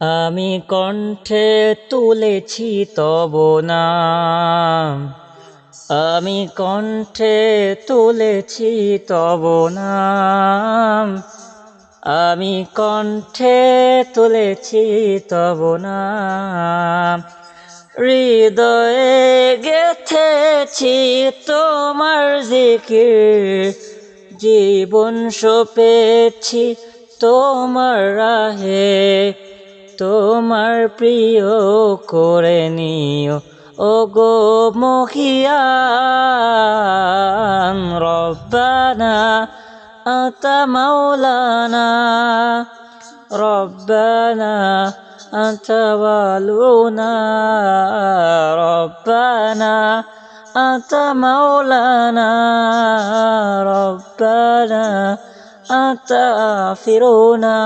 আমি কণ্ঠে তুলেছি তব নাম, আমি কণ্ঠে তুলেছি তব নাম, আমি কণ্ঠে তুলেছি তব নাম, হৃদয়ে গেথেছি তোমার জিকির, জীবন সপেছি তোমার রাহে, তোমার প্রিয় করে নিও ওগো মহিয়ান। রব্বানা আতা মাওলানা, রব্বানা আতা ওয়ালুনা, রব্বানা আতা মাওলানা, রব্বানা আতা আফিরুনা।